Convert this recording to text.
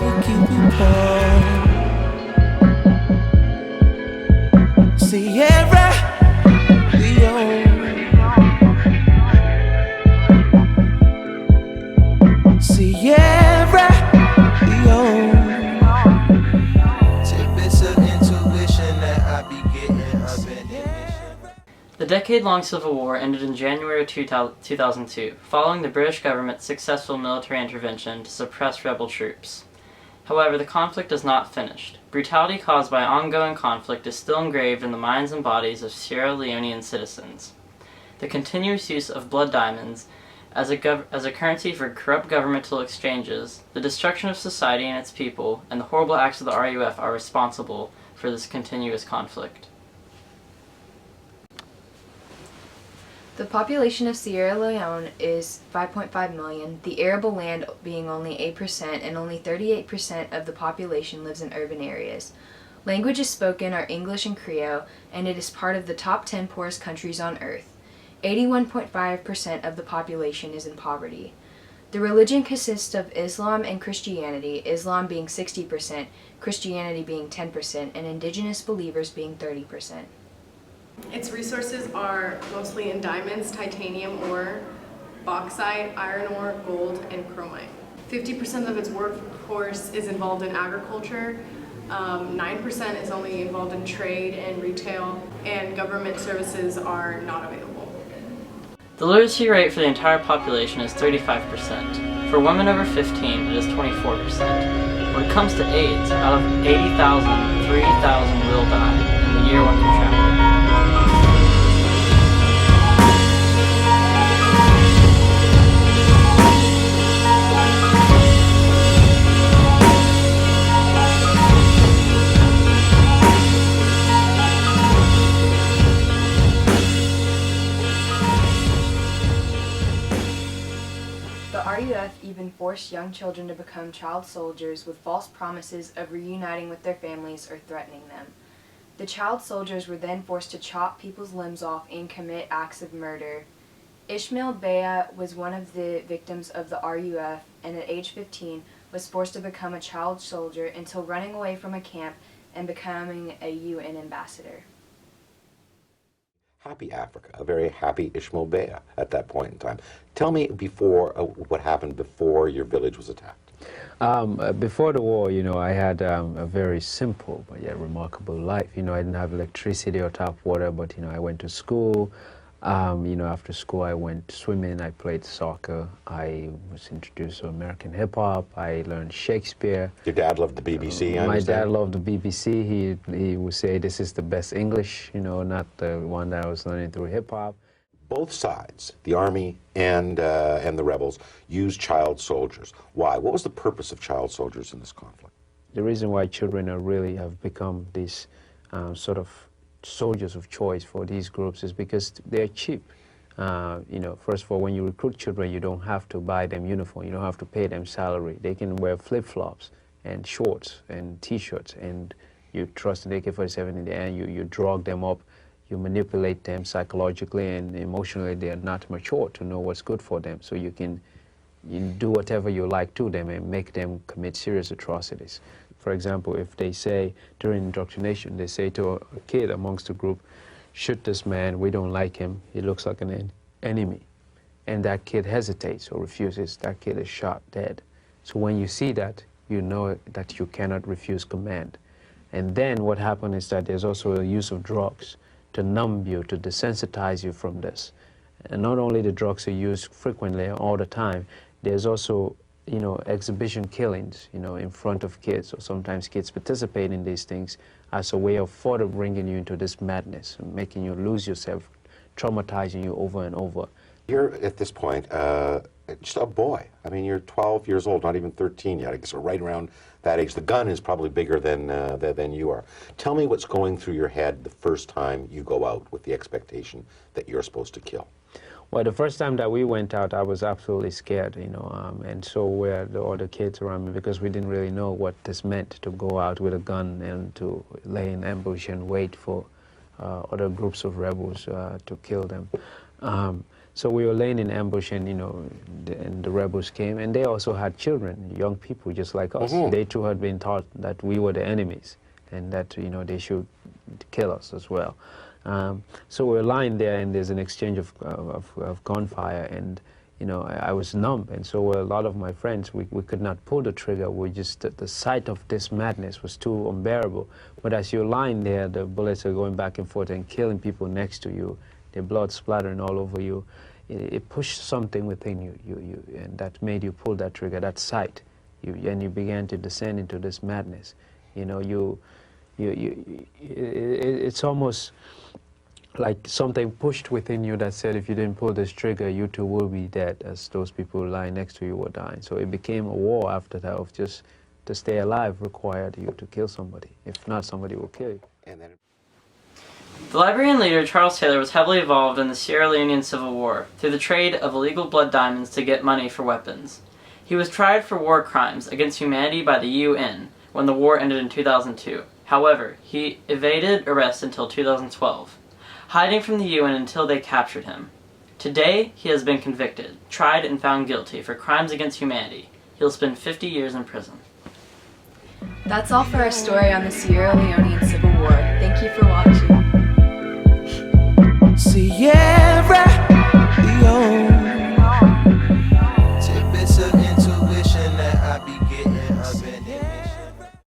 we keep it warm. Sierra Leone, Sierra Leone. Tidbits of intuition that I be getting up in ignition. The decade-long Civil War ended in January 2002, following the British government's successful military intervention to suppress rebel troops. However, the conflict is not finished. Brutality caused by ongoing conflict is still engraved in the minds and bodies of Sierra Leonean citizens. The continuous use of blood diamonds as a currency for corrupt governmental exchanges, the destruction of society and its people, and the horrible acts of the RUF are responsible for this continuous conflict. The population of Sierra Leone is 5.5 million, the arable land being only 8%, and only 38% of the population lives in urban areas. Languages spoken are English and Creole, and it is part of the top 10 poorest countries on earth. 81.5% of the population is in poverty. The religion consists of Islam and Christianity, Islam being 60%, Christianity being 10%, and indigenous believers being 30%. Its resources are mostly in diamonds, titanium ore, bauxite, iron ore, gold, and chromite. 50% of its workforce is involved in agriculture, 9% is only involved in trade and retail, and government services are not available. The literacy rate for the entire population is 35%. For women over 15, it is 24%. When it comes to AIDS, out of 80,000, 3,000 will die in the year when contracted. The RUF even forced young children to become child soldiers with false promises of reuniting with their families or threatening them. The child soldiers were then forced to chop people's limbs off and commit acts of murder. Ishmael Bea was one of the victims of the RUF, and at age 15 was forced to become a child soldier until running away from a camp and becoming a UN ambassador. Happy Africa, a very happy Ishmael Bea at that point in time. Tell me before what happened before your village was attacked. Before the war, I had a very simple but yet remarkable life. I didn't have electricity or tap water, but I went to school. After school I went swimming, I played soccer, I was introduced to American hip-hop, I learned Shakespeare. Your dad loved the BBC, I My understand? dad loved the BBC. He would say this is the best English, not the one that I was learning through hip-hop. Both sides, the army and the rebels, used child soldiers. Why? What was the purpose of child soldiers in this conflict? The reason why children have become these sort of soldiers of choice for these groups is because they're cheap. First of all, when you recruit children, you don't have to buy them uniform, you don't have to pay them salary. They can wear flip-flops and shorts and t-shirts, and you trust an AK-47 in the end, you drug them up, you manipulate them psychologically and emotionally. They are not mature to know what's good for them, so you do whatever you like to them and make them commit serious atrocities. For example, if they say during indoctrination, they say to a kid amongst the group, shoot this man, we don't like him, he looks like an enemy. And that kid hesitates or refuses, that kid is shot dead. So when you see that, you know that you cannot refuse command. And then what happens is that there's also a use of drugs to numb you, to desensitize you from this. And not only the drugs are used frequently all the time, there's also exhibition killings, in front of kids, or sometimes kids participate in these things as a way of further bringing you into this madness, making you lose yourself, traumatizing you over and over. You're, at this point, just a boy. I mean, you're 12 years old, not even 13 yet. I guess we're right around that age. The gun is probably bigger than you are. Tell me what's going through your head the first time you go out with the expectation that you're supposed to kill. Well, the first time that we went out, I was absolutely scared, and so were the other kids around me, because we didn't really know what this meant, to go out with a gun and to lay in ambush and wait for other groups of rebels to kill them. So we were laying in ambush, and and the rebels came, and they also had children, young people just like us. They too had been taught that we were the enemies, and that they should kill us as well. So we're lying there, and there's an exchange of gunfire, and I was numb, and so were a lot of my friends. We could not pull the trigger. We just the sight of this madness was too unbearable. But as you're lying there, the bullets are going back and forth and killing people next to you, the blood splattering all over you. It pushed something within you, and that made you pull that trigger. That sight, and you began to descend into this madness. It's almost like something pushed within you that said, if you didn't pull this trigger, you too will be dead, as those people lying next to you were dying. So it became a war after that of just to stay alive required you to kill somebody. If not, somebody will kill you. And then The Liberian leader Charles Taylor was heavily involved in the Sierra Leonean Civil War through the trade of illegal blood diamonds to get money for weapons. He was tried for war crimes against humanity by the UN when the war ended in 2002. However, he evaded arrest until 2012, hiding from the UN until they captured him. Today, he has been convicted, tried, and found guilty for crimes against humanity. He'll spend 50 years in prison. That's all for our story on the Sierra Leonean Civil War. Thank you for watching.